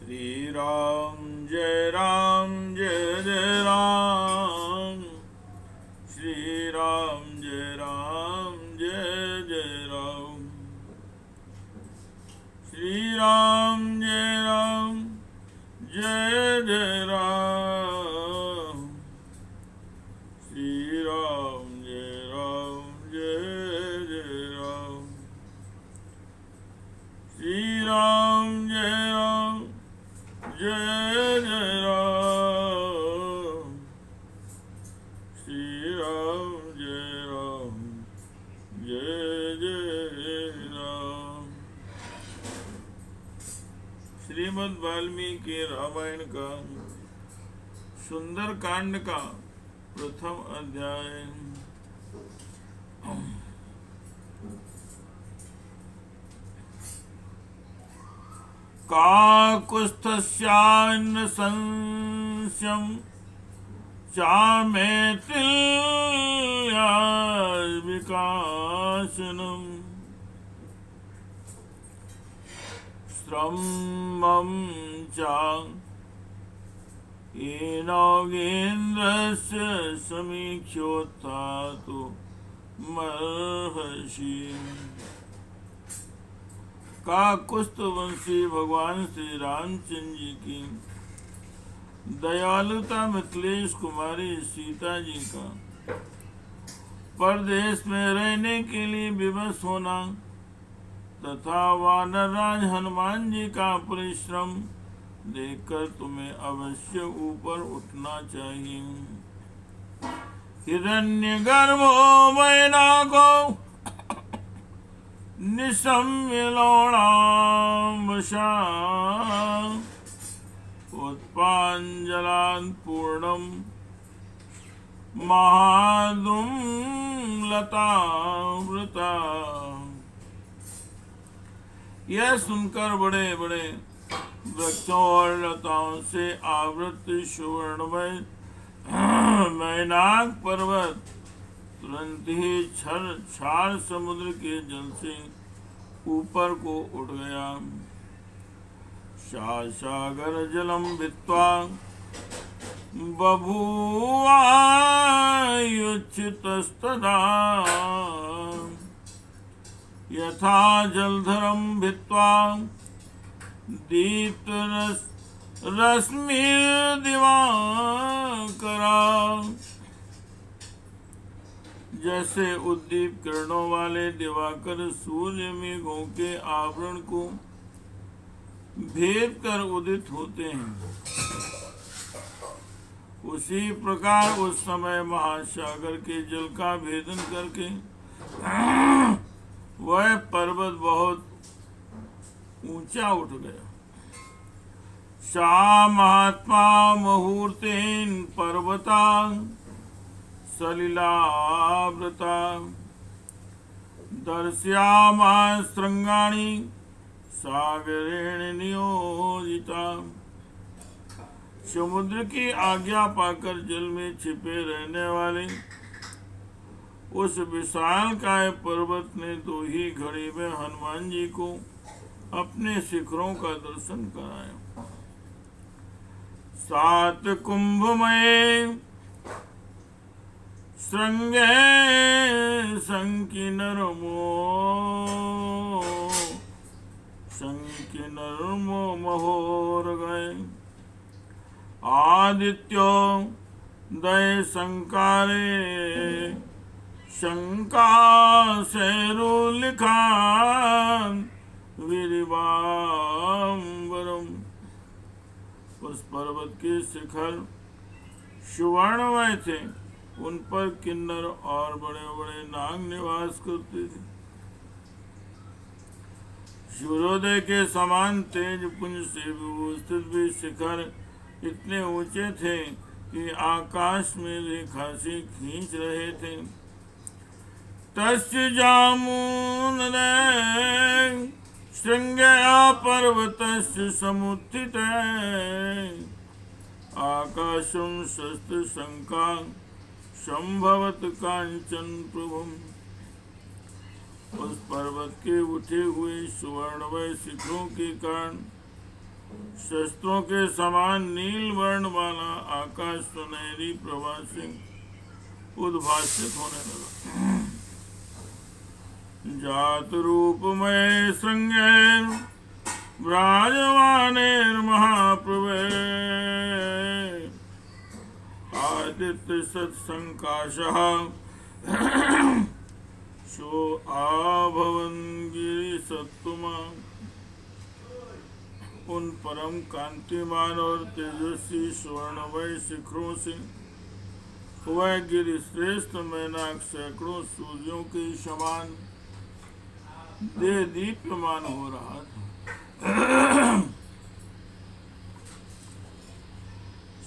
श्री राम जय राम जय जय राम। श्री राम जय राम जय जय राम। श्री राम जय राम जय जय राम। श्री राम जय राम जय जय राम। श्री राम जय राम जय जय राम। श्री राम जय राम जय जय राम। श्रीमद् वाल्मीकि रामायण का सुंदर कांड का प्रथम अध्याय। काकुत्स्थस्यान्न संशयं चामेतिल्याविकाशनं श्रमं च येनोगेन्द्रस्य समीक्षोत्थातु मर्हसि। काकुत्स्थ भगवान श्री रामचंद्र जी की दयालुता मिथिलेश कुमारी सीता जी का परदेश में रहने के लिए विवश होना तथा वानरराज हनुमान जी का परिश्रम देखकर तुम्हें अवश्य ऊपर उठना चाहिए। हिरण्यगर्भो मैनाको निशम्यलोणाम्बुषा उत्पाञ्जलान् पूर्णं महाधूमलतावृता। यह सुनकर बड़े बड़े वृक्षों और लताओं से आवृत सुवर्णमय मैनाक पर्वत तुरंत ही क्षार समुद्र के जल से ऊपर को उठ गया। सागर जलम भित्वा बभूवायुच्छितस्तदा यथा जलधरम भित्वा दीप्तरश्मिर्दिवाकरा। जैसे उद्दीप किरणों वाले दिवाकर सूर्य मेघों के आवरण को भेद कर उदित होते हैं, उसी प्रकार उस समय महासागर के जल का भेदन करके वह पर्वत बहुत ऊंचा उठ गया। सा महात्मा मुहूर्तेन पर्वता सलिलावृता दर्शयामास श्रृंगाणि सागरेण नियोजिता। समुद्र की आज्ञा पाकर जल में छिपे रहने वाले उस विशालकाय पर्वत ने दो ही घड़ी में हनुमान जी को अपने शिखरों का दर्शन कराया। सात कुंभमय श्रृंगे संकिनरमो महोर गए। आदित्यो दय संकारे शंकाशैरुलिखान वीरिवांबरम। उस पर्वत के शिखर सुवर्णमय थे, उन पर किन्नर और बड़े बड़े नाग निवास करते थे। सूर्योदय के समान तेज पुंज से विभूषित भी शिखर इतने ऊंचे थे कि आकाश में रेखा से खींच रहे थे। तस्य जामूनदे श्रृंगया पर्वतस्य समुत्थिते आकाशं शस्त्र शंका संभवत कांचन प्रभुम। उस पर्वत के उठे हुए सुवर्णमय शिखरों के कारण शस्त्रों के समान नील वर्ण वाला आकाश सुनहरी प्रभा से उद्भासित होने लगा। जात रूपमय श्रृंगैर विराजमानेर महाप्रभे आदित्य सत्संकाशः शो आभवन गिरि सत्तुमा। उन परम कांतिमान और तेजस्वी स्वर्णमय शिखरों से वह गिरि श्रेष्ठ मैनाक सैकड़ों सूर्यों के समान दे दीप्यमान हो रहा था।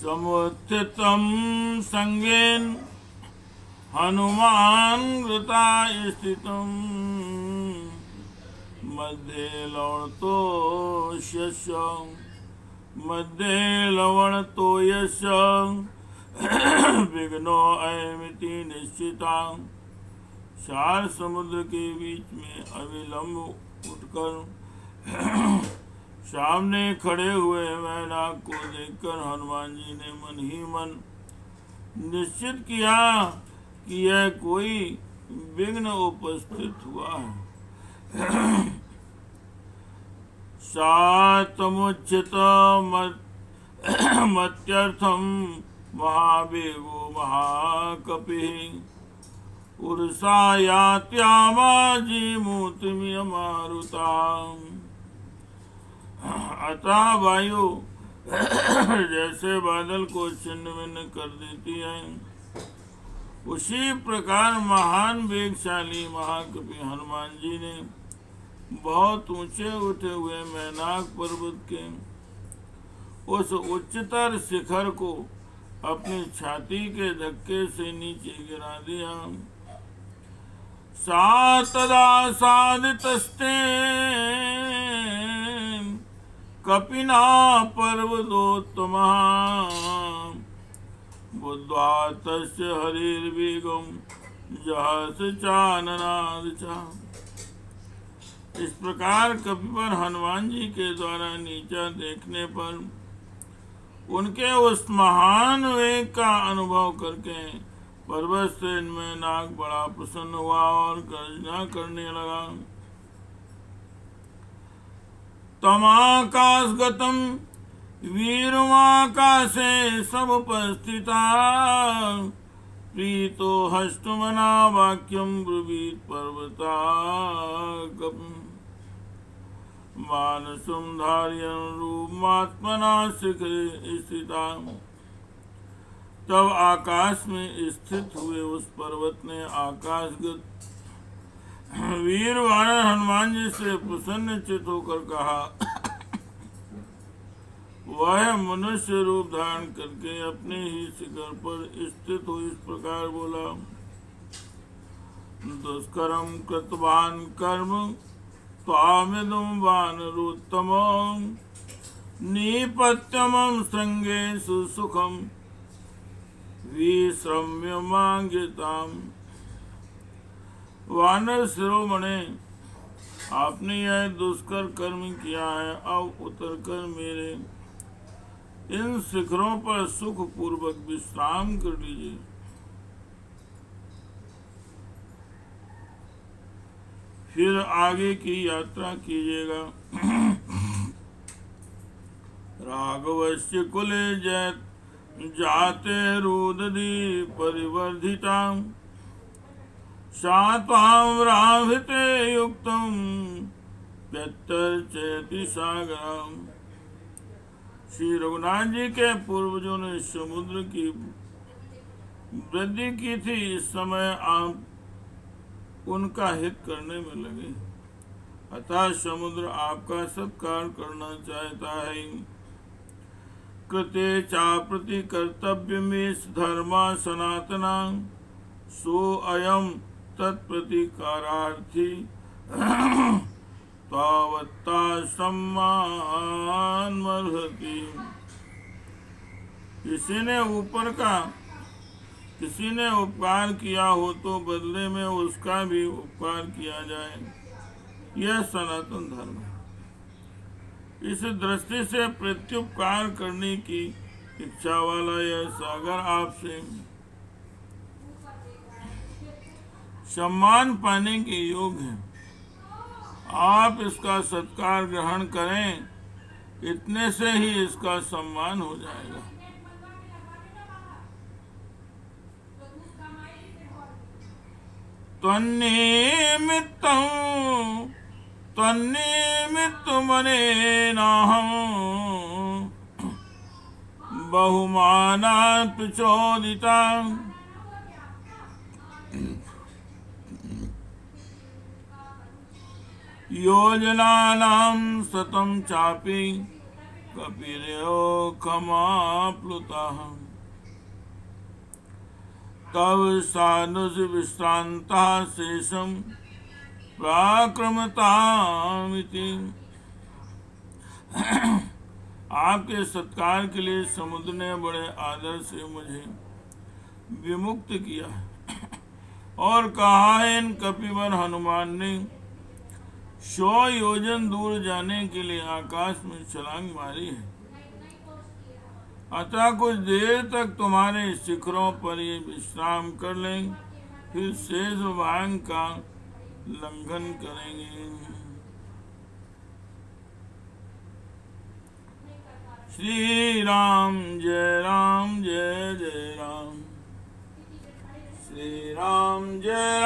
समुत्थितं संगेन हनुमान वृता स्थितं मध्ये लवणतो यस्य मध्ये लवणतो यस्य विघ्नो अयमिति निश्चिता। चार समुद्र के बीच में अविलंब उठकर सामने खड़े हुए मैनाक को देखकर हनुमान जी ने मन ही मन निश्चित किया कि यह कोई विघ्न उपस्थित हुआ है। सातमुच्यत मत्यर्थम महावेगो महाकपिः उर्सायात्यामाजीमूर्तिमियमारुता। अतः वायु जैसे बादल को छिन्न भिन्न कर देती है, उसी प्रकार महान वेगशाली महाकपि हनुमान जी ने बहुत ऊंचे उठे हुए मैनाक पर्वत के उस उच्चतर शिखर को अपनी छाती के धक्के से नीचे गिरा दिया। सा तदा सादितस्ते कपिना पर्वतोत्तमः बुद्ध्वा तस्य हरिर्वेगं जहस चाननाद च। इस प्रकार कपि पर हनुमान जी के द्वारा नीचा देखने पर उनके उस महान वेग का अनुभव करके पर्वत से इनमें नाग बड़ा प्रसन्न हुआ और गर्जना करने लगा। तमाकाशगतम वीरमाकाशे समुपस्थिता प्रीतो हष्टमना वाक्यम ब्रुवीत पर्वतागम मानसुम धार्यं रूपमात्मना शिखरे स्थिता। तब आकाश में स्थित हुए उस पर्वत ने आकाशगत वीर वानर हनुमान जी से प्रसन्न चित्त होकर कहा। वह मनुष्य रूप धारण करके अपने ही शिखर पर स्थित हो इस प्रकार बोला। दुष्करम कृतवान कर्म त्वामिदं वानरोत्तमं निपत्यमं श्रृंगेषु सुखं विश्रम्यमांगिताम्। वानर शिरोमणे, आपने यह दुष्कर कर्म किया है, अब उतरकर मेरे इन शिखरों पर सुख पूर्वक विश्राम कर लीजिए। फिर आगे की यात्रा कीजिएगा। राघवस्य कुले जाते रुदधि परिवर्धिता सात्वां राभिते युक्तं व्यतर्चयति सागरम्। श्री रघुनाथ जी के पूर्वजों ने समुद्र की वृद्धि की थी, इस समय आप उनका हित करने में लगे। अतः समुद्र आपका सत्कार करना चाहता है। कृते चाप्रति कर्तव्यमेष धर्मा सनातना सो अयम तत्प्रतिकारार्थी तावत्ता सम्मानमर्हति। किसी ने उपकार किया हो तो बदले में उसका भी उपकार किया जाए, यह सनातन धर्म है। इस दृष्टि से प्रत्युपकार करने की इच्छा वाला यह सागर आपसे सम्मान पाने के योग्य है। आप इसका सत्कार ग्रहण करें, इतने से ही इसका सम्मान हो जाएगा। त्वन्निमित्तमनेनाहं बहुमानात् प्रचोदिता योजनानां सतं चापि कपिरो खमाप्लुतः तव सानुज विश्रांता शेषम प्राक्रमतामिति। आपके सत्कार के लिए समुद्र ने बड़े आदर से मुझे विमुक्त किया है और कहा है, इन कपिवर हनुमान ने 100 योजन दूर जाने के लिए आकाश में छलांग मारी है। अतः कुछ देर तक तुम्हारे शिखरों पर ये विश्राम कर लें, फिर शेष भाग का लंघन करेंगे। श्री राम जय जय राम। श्री राम जय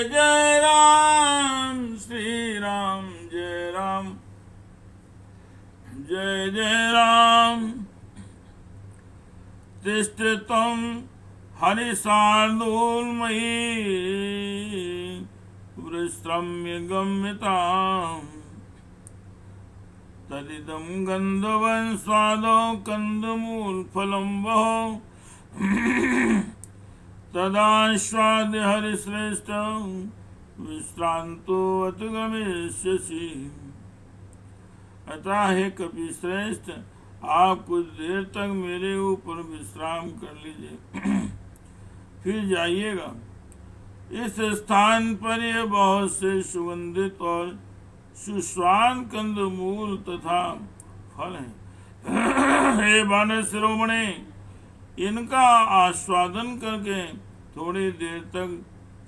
जय राम। श्री राम जय जय राम। तिष्ठतं हरिशार्दूलमयी विश्रम्य गम्यताम् तदिदं गन्धवन् स्वादो कन्दमूलफलं वहो तदास्वाद्य हरिश्रेष्ठ विश्रांतो अत गमिष्यसि। अतः हे कपि श्रेष्ठ, आप कुछ देर तक मेरे ऊपर विश्राम कर लीजिए, फिर जाइएगा। इस स्थान पर ये बहुत से सुगंधित और सुस्वाद कंदमूल तथा फल हैं। हे वानर शिरोमणि, इनका आस्वादन करके थोड़ी देर तक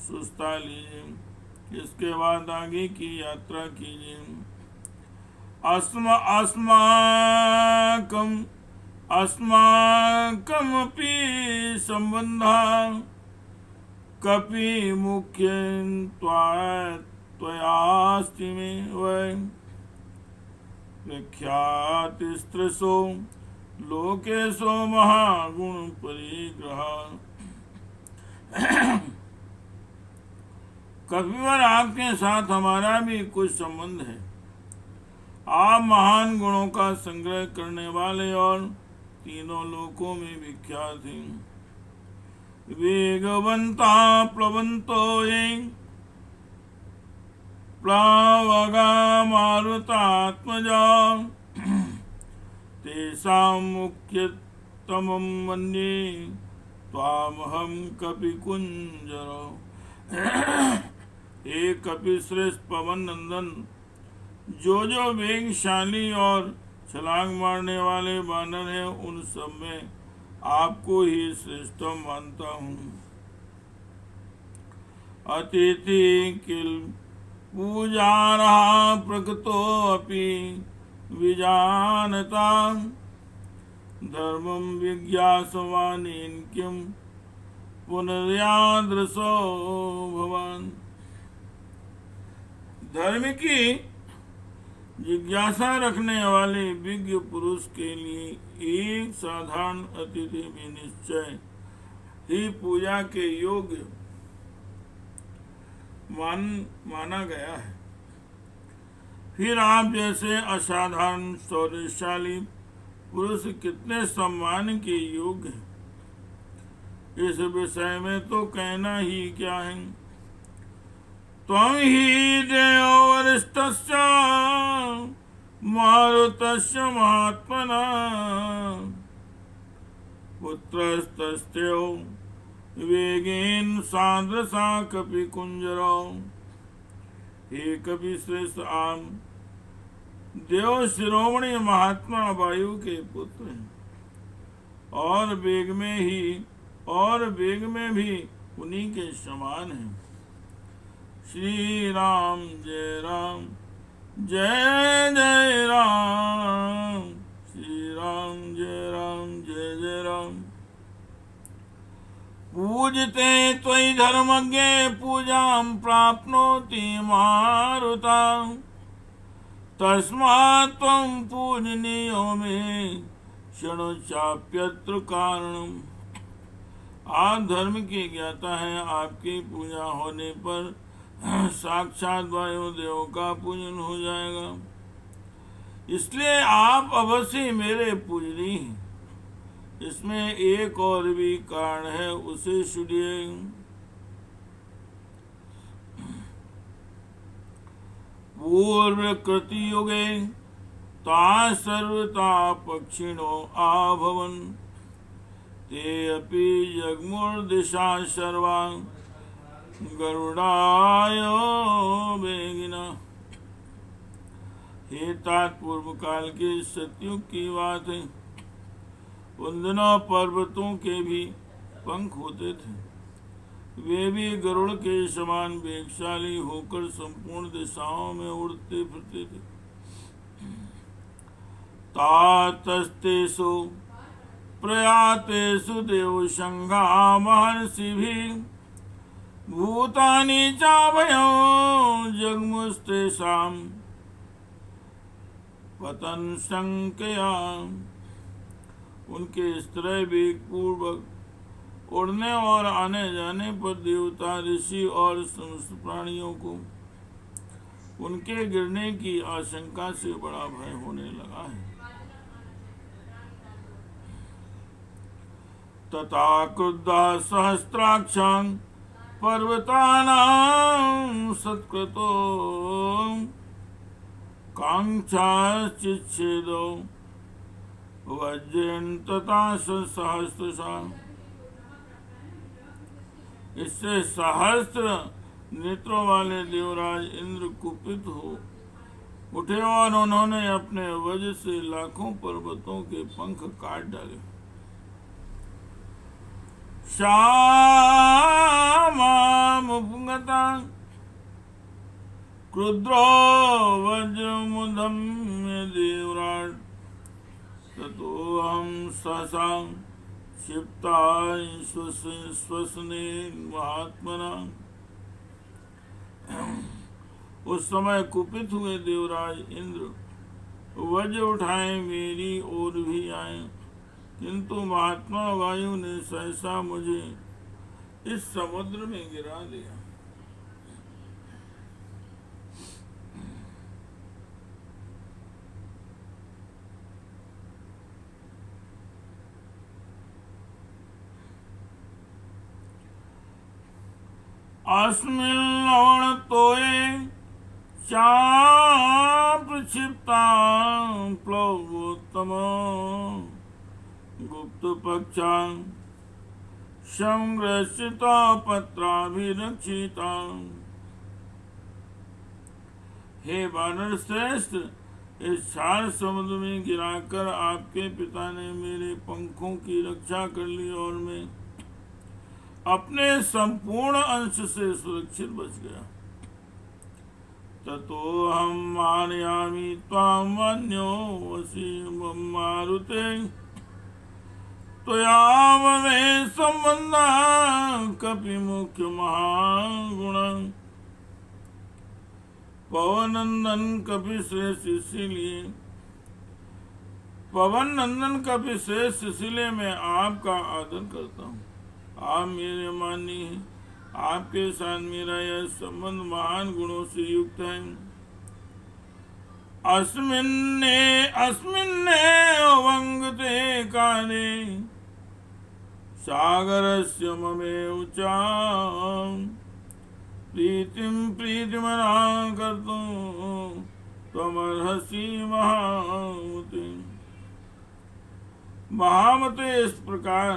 सुस्ता लीजिए, इसके बाद आगे की यात्रा कीजिए। अस्माकमपि संबंधा कपि मुख्य त्वयास्ति मे वै प्रख्यातिस्त्रसो लोकेशो महागुण परिग्रह। कपिवर, आपके साथ हमारा भी कुछ संबंध है। आप महान गुणों का संग्रह करने वाले और तीनों लोकों में विख्यात हैं। वेगवंता प्लवंतो ये प्लवगा मारुतात्मजा तेषां मुख्यतमं मन्ये त्वामहं कपिकुञ्जरो। हे कपिश्रेष्ठ पवन नंदन, जो वेगशाली और छलांग मारने वाले बानर हैं, उन सब में आपको ही श्रेष्ठ मानता हूँ। अतिथि किल पूजारः प्रकृतो अपि विजानता धर्मं विज्ञासवानेन किं पुनर्यादृशो भवान्। धर्म की जिज्ञासा रखने वाले विज्ञ पुरुष के लिए एक साधारण अतिथि भी निश्चय ही पूजा के योग्य माना गया है। फिर आप जैसे असाधारण शौर्यशाली पुरुष कितने सम्मान के योग्य हैं, इस विषय में तो कहना ही क्या है। त्वं हि देवो वरिष्ठस्य मारुतस्य महात्मना पुत्रस्तस्यो वेगेन सादृशा कपिकुञ्जरो। हे कपिश्रेष्ठ, आप देव शिरोमणि महात्मा वायु के पुत्र हैं और वेग में भी उन्हीं के समान हैं। श्री राम जय राम जय जय राम, श्री राम जय जय राम। पूजते त्वयि धर्मज्ञे पूजां प्राप्नोति मारुता, तस्मात् त्वं पूजनीयो मे शृणुचाप्यत्र कारणम्। आप धर्म के ज्ञाता हैं, आपकी पूजा होने पर साक्षात वायुदेव का पूजन हो जाएगा, इसलिए आप अवश्य मेरे पूजनीय हैं। इसमें एक और भी कारण है, उसे सुनिए। पूर्व कृति युगे ता सर्वता पक्षिणो आभवन, ते अपि जगमुर्दिशा सर्वा गरुड़ायो वेगिना। हे तात पूर्व काल के सतयुग की बात है। उन दिनों पर्वतों के भी पंख होते थे, वे भी गरुड़ के समान वेगशाली होकर संपूर्ण दिशाओं में उड़ते फिरते थे। तातस्तेषु प्रयातेषु देव संघा महर्षि भी, भूतानि चाभयं जगमुस्तेषां पतन संख्या। उनके इस तरह वेग पूर्वक उड़ने और आने जाने पर देवता, ऋषि और समस्त प्राणियों को उनके गिरने की आशंका से बड़ा भय होने लगा है। तथा क्रुद्धा सहस्राक्षां पर्वतानां सत्कृतो कांक्षाश्चिच्छेदो वज्रेण तथा सहस्रशा। इससे सहस्त्र नेत्रों वाले देवराज इंद्र कुपित हो उठे और उन्होंने अपने वज्र से लाखों पर्वतों के पंख काट डाले। श्यामामुपगता क्रुद्रो वज्रमुदम्य देवराट, ततोऽहं सहसा क्षिप्ताय स्वसनेन महात्मना। उस समय कुपित हुए देवराज इंद्र वज्र उठाए मेरी ओर भी आए, किंतु महात्मा वायु ने सहसा मुझे इस समुद्र में गिरा दिया। अस्मिन् लवणतोये चाप्रक्षिप्तां प्लवोत्तमं गुप्तपक्षां संग्रसिता पत्राभिरक्षिता। हे वानर श्रेष्ठ, इस क्षार समुद्र में गिराकर आपके पिता ने मेरे पंखों की रक्षा कर ली और मैं अपने संपूर्ण अंश से सुरक्षित बच गया। ततो हम मानयामि त्वां मन्यो वसी मारुते, त्वयावमे संबंधा कपि मुख्य महागुण। पवन नंदन कपि श्रेष्ठ, इसीलिए पवन नंदन कपि श्रेष्ठ, इसीलिए मैं आपका आदर करता हूँ। आप मेरे माननीय हैं, आपके साथ मेरा यह संबंध महान गुणों से युक्त है। अस्मिन्ने वंगते काले सागरस्य ममेव च प्रीतिमना कर्तुं त्वमर्हसि महामते। महामते, इस प्रकार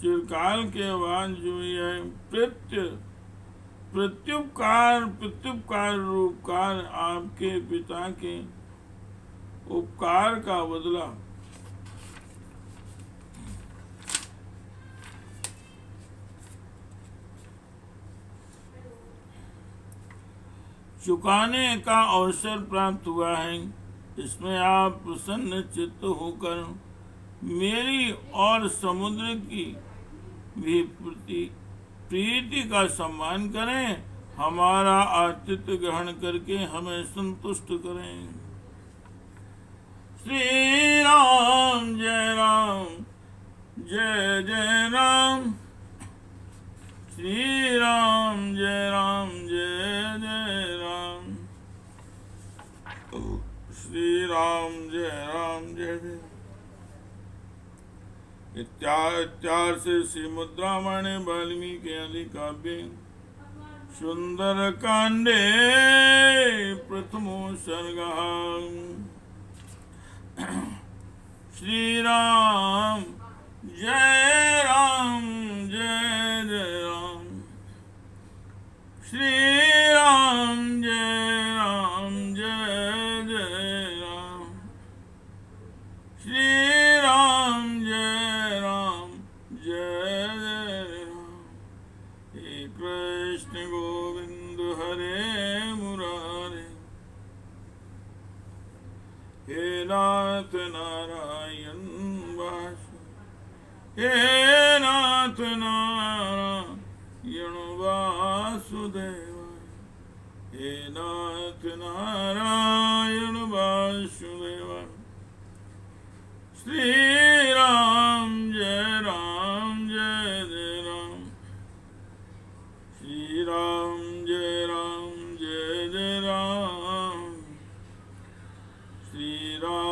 चिरकाल के बाद जो यह प्रत्युपकार रूपकार आपके पिता के उपकार का बदला। चुकाने का अवसर प्राप्त हुआ है। इसमें आप प्रसन्न चित्त होकर मेरी और समुद्र की भी प्रीति का सम्मान करें, हमारा आतिथ्य ग्रहण करके हमें संतुष्ट करें। श्री राम जय जय राम, श्री राम जय जय राम, श्री राम जय जय। इत्यार से श्रीमद् रामायणे वाल्मीकि आदि काव्ये सुंदर कांडे प्रथमो सर्गः। श्री राम जय जय राम, श्री राम जय जय राम, श्री राम जय जय राम। हे कृष्ण गोविंद हरे मुरारे, हे नाथ नारायण वासु, हे नाथ नारायण वासुदेव, हे नाथ नारायण वासुदेव। श्री राम जय जय राम, श्री राम जय जय राम, श्री राम